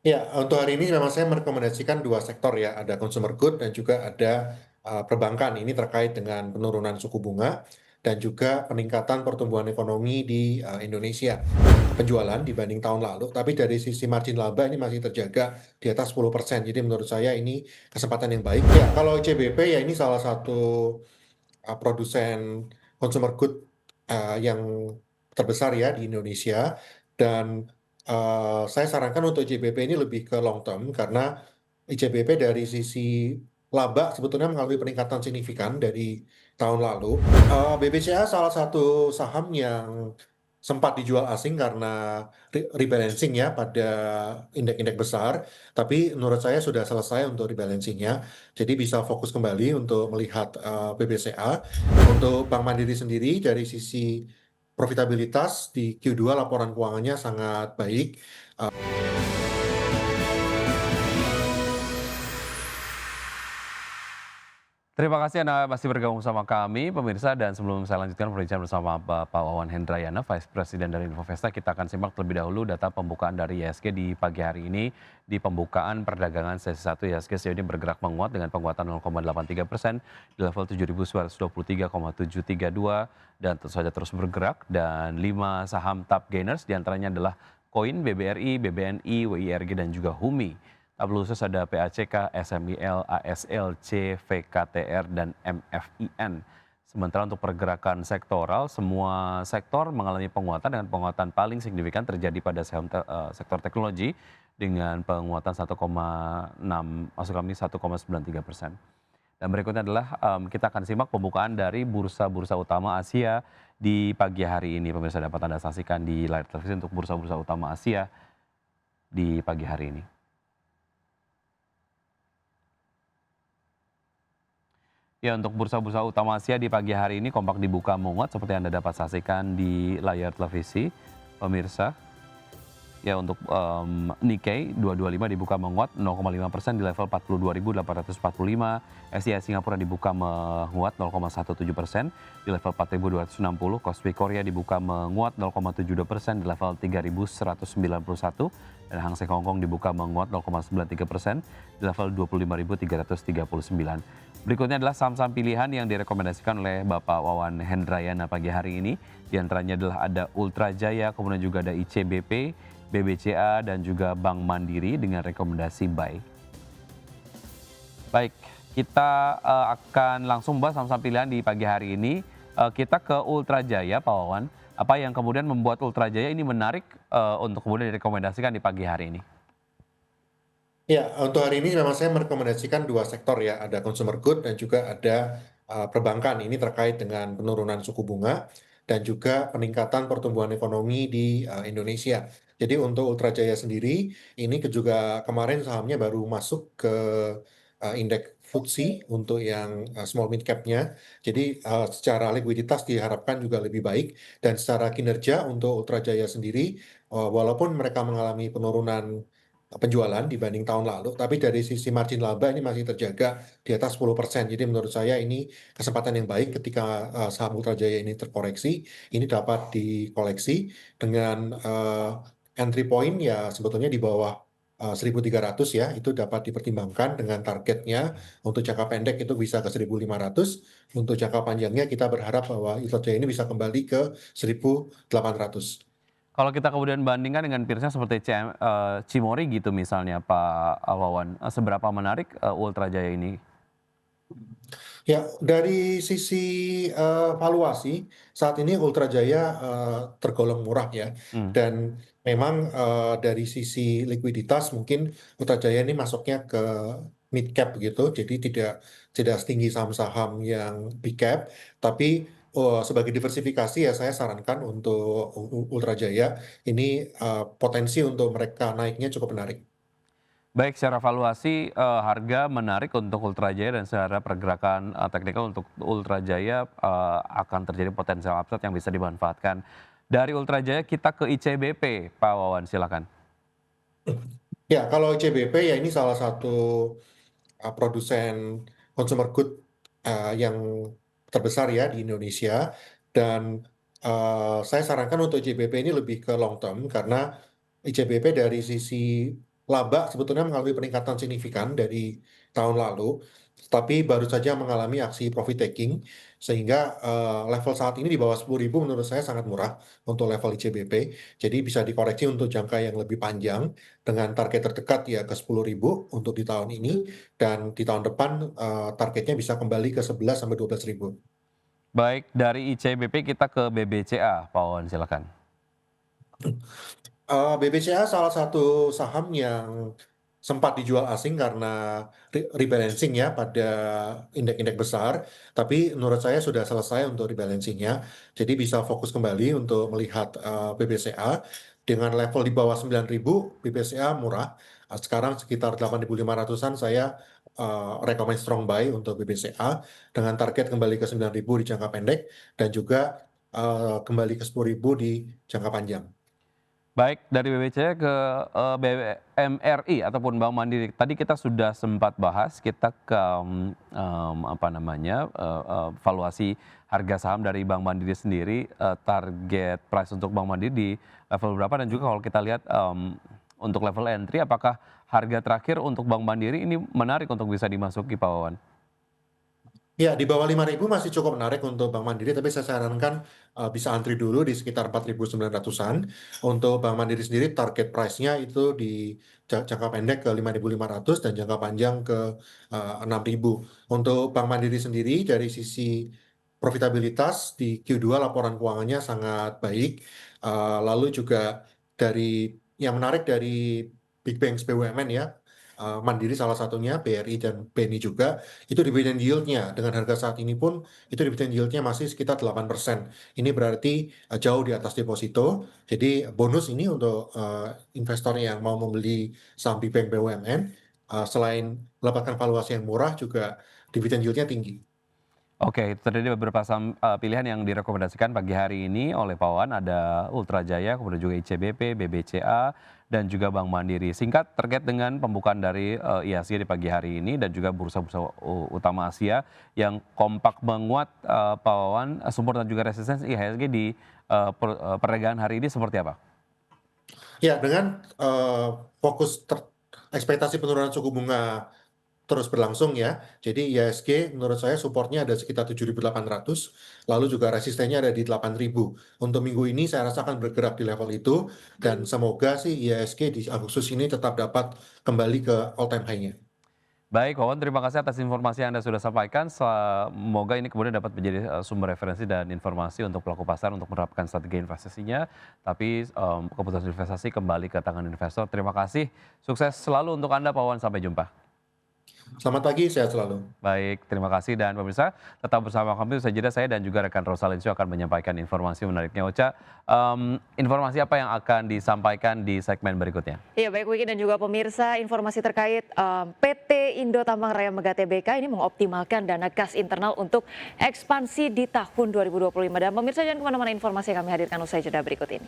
Ya, untuk hari ini memang saya merekomendasikan dua sektor ya, ada consumer good dan juga ada perbankan. Ini terkait dengan penurunan suku bunga dan juga peningkatan pertumbuhan ekonomi di Indonesia. Penjualan dibanding tahun lalu, tapi dari sisi margin laba ini masih terjaga di atas 10%. Jadi menurut saya ini kesempatan yang baik. Ya, kalau CBP ya ini salah satu produsen consumer good yang terbesar ya di Indonesia dan saya sarankan untuk ICBP ini lebih ke long term karena ICBP dari sisi laba sebetulnya mengalami peningkatan signifikan dari tahun lalu. BBCA salah satu saham yang sempat dijual asing karena rebalancing ya pada indeks-indeks besar, tapi menurut saya sudah selesai untuk rebalancingnya. Jadi bisa fokus kembali untuk melihat BBCA. Untuk Bank Mandiri sendiri dari sisi profitabilitas di Q2 laporan keuangannya sangat baik. Terima kasih Anda masih bergabung sama kami, pemirsa. Dan sebelum saya lanjutkan perbincangan bersama Bapak Wawan Hendrayana, Vice President dari Infovesta, kita akan simak terlebih dahulu data pembukaan dari IHSG di pagi hari ini. Di pembukaan perdagangan sesi 1, IHSG sejauh ini bergerak menguat dengan penguatan 0,83% di level 7.923,732 dan tentu saja terus bergerak. Dan 5 saham top gainers diantaranya adalah Koin, BBRI, BBNI, WIRG, dan juga HUMI. Tabel khusus ada PACK, SMIL, ASLC, VKTR, dan MFIN. Sementara untuk pergerakan sektoral, semua sektor mengalami penguatan dengan penguatan paling signifikan terjadi pada sektor teknologi dengan penguatan 1,6, maksud kami 1,93%. Dan berikutnya adalah kita akan simak pembukaan dari bursa-bursa utama Asia di pagi hari ini. Pemirsa dapat Anda saksikan di layar televisi untuk bursa-bursa utama Asia di pagi hari ini. Ya, untuk bursa-bursa utama Asia di pagi hari ini kompak dibuka menguat seperti Anda dapat saksikan di layar televisi, pemirsa. Ya, untuk Nikkei 225 dibuka menguat 0,5% di level 42.845. SCI Singapura dibuka menguat 0,17% di level 4.260. Kospi Korea dibuka menguat 0,72% di level 3.191. Dan Hang Seng Hong Kong dibuka menguat 0,93% di level 25.339. Berikutnya adalah saham-saham pilihan yang direkomendasikan oleh Bapak Wawan Hendrayana pagi hari ini. Di antaranya adalah ada Ultra Jaya, kemudian juga ada ICBP, BBCA, dan juga Bank Mandiri dengan rekomendasi buy. Baik, kita akan langsung bahas saham-saham pilihan di pagi hari ini. Kita ke Ultra Jaya, Pak Wawan. Apa yang kemudian membuat Ultra Jaya ini menarik untuk kemudian direkomendasikan di pagi hari ini? Ya, untuk hari ini memang saya merekomendasikan dua sektor ya, ada consumer good dan juga ada perbankan. Ini terkait dengan penurunan suku bunga dan juga peningkatan pertumbuhan ekonomi di Indonesia. Jadi untuk Ultra Jaya sendiri, ini juga kemarin sahamnya baru masuk ke indeks FTSE untuk yang small mid cap-nya. Jadi secara likuiditas diharapkan juga lebih baik dan secara kinerja untuk Ultra Jaya sendiri, walaupun mereka mengalami penurunan penjualan dibanding tahun lalu, tapi dari sisi margin laba ini masih terjaga di atas 10%. Jadi menurut saya ini kesempatan yang baik ketika saham Ultra Jaya ini terkoreksi, ini dapat dikoleksi dengan entry point ya sebetulnya di bawah 1.300 ya, itu dapat dipertimbangkan dengan targetnya untuk jangka pendek itu bisa ke 1.500, untuk jangka panjangnya kita berharap bahwa Ultra Jaya ini bisa kembali ke 1.800. Kalau kita kemudian bandingkan dengan peersnya seperti Cimori gitu misalnya Pak Wawan, seberapa menarik Ultra Jaya ini? Ya, dari sisi valuasi saat ini Ultra Jaya tergolong murah ya, Hmm. dan memang dari sisi likuiditas mungkin Ultra Jaya ini masuknya ke mid cap gitu, jadi tidak setinggi saham-saham yang big cap, tapi sebagai diversifikasi ya saya sarankan untuk Ultra Jaya ini potensi untuk mereka naiknya cukup menarik. Baik, secara valuasi harga menarik untuk Ultra Jaya dan secara pergerakan teknikal untuk Ultra Jaya akan terjadi potensial upside yang bisa dimanfaatkan. Dari Ultra Jaya kita ke ICBP, Pak Wawan silakan. Ya, kalau CBP ya ini salah satu produsen consumer good yang terbesar ya di Indonesia dan saya sarankan untuk ICBP ini lebih ke long term karena ICBP dari sisi laba sebetulnya mengalami peningkatan signifikan dari tahun lalu, tapi baru saja mengalami aksi profit taking, sehingga, level saat ini di bawah 10.000 menurut saya sangat murah untuk level ICBP. Jadi bisa dikoreksi untuk jangka yang lebih panjang dengan target terdekat ya ke 10.000 untuk di tahun ini, dan di tahun depan, targetnya bisa kembali ke 11 sampai 12.000. Baik, dari ICBP kita ke BBCA, Pak Wawan silakan. BBCA salah satu saham yang sempat dijual asing karena rebalancing ya pada indeks-indeks besar, tapi menurut saya sudah selesai untuk rebalancing-nya. Jadi bisa fokus kembali untuk melihat BBCA dengan level di bawah 9.000, BBCA murah. Sekarang sekitar 8.500-an saya rekomen strong buy untuk BBCA dengan target kembali ke 9.000 di jangka pendek dan juga kembali ke 10.000 di jangka panjang. Baik, dari BBCA ke BMRI ataupun Bank Mandiri. Tadi kita sudah sempat bahas, kita ke apa namanya, valuasi harga saham dari Bank Mandiri sendiri, target price untuk Bank Mandiri di level berapa dan juga kalau kita lihat, untuk level entry apakah harga terakhir untuk Bank Mandiri ini menarik untuk bisa dimasuki, Pak Wawan? Ya, di bawah 5.000 masih cukup menarik untuk Bank Mandiri, tapi saya sarankan bisa antri dulu di sekitar 4.900-an. Untuk Bank Mandiri sendiri target price-nya itu di jangka pendek ke 5.500 dan jangka panjang ke 6.000. Untuk Bank Mandiri sendiri dari sisi profitabilitas di Q2 laporan keuangannya sangat baik. Lalu juga dari yang menarik dari Big Banks BUMN ya, Mandiri salah satunya, BRI dan BNI juga, itu dividend yield-nya dengan harga saat ini pun itu dividend yield-nya masih sekitar 8%. Ini berarti jauh di atas deposito. Jadi bonus ini untuk investor yang mau membeli saham Big Bank BUMN, selain mendapatkan valuasi yang murah juga dividen yield-nya tinggi. Oke, itu tadi beberapa saham, pilihan yang direkomendasikan pagi hari ini oleh Pak Wawan, ada Ultra Jaya, kemudian juga ICBP, BBCA, dan juga Bank Mandiri. Singkat terkait dengan pembukaan dari, IHSG di pagi hari ini dan juga bursa-bursa utama Asia yang kompak menguat, Pak Wawan, support dan juga resistensi IHSG di, perdagangan hari ini seperti apa? Ya, dengan fokus ekspektasi penurunan suku bunga terus berlangsung ya. Jadi IHSG menurut saya supportnya ada sekitar 7.800, lalu juga resistennya ada di 8.000. Untuk minggu ini saya rasa akan bergerak di level itu, dan semoga sih IHSG di Agustus ini tetap dapat kembali ke all time high-nya. Baik, Wawan, terima kasih atas informasi yang Anda sudah sampaikan. Semoga ini kemudian dapat menjadi sumber referensi dan informasi untuk pelaku pasar untuk menerapkan strategi investasinya. Tapi keputusan investasi kembali ke tangan investor. Terima kasih. Sukses selalu untuk Anda, Pak Wawan. Sampai jumpa. Selamat pagi, sehat selalu. Baik, terima kasih dan pemirsa tetap bersama kami. Usai jeda saya dan juga rekan Rosalencio akan menyampaikan informasi menariknya. Ocha, informasi apa yang akan disampaikan di segmen berikutnya? Iya baik Wiki dan juga pemirsa, informasi terkait PT Indo Tambang Raya Mega Tbk ini mengoptimalkan dana kas internal untuk ekspansi di tahun 2025. Dan pemirsa jangan kemana-mana, informasi yang kami hadirkan usai jeda berikut ini.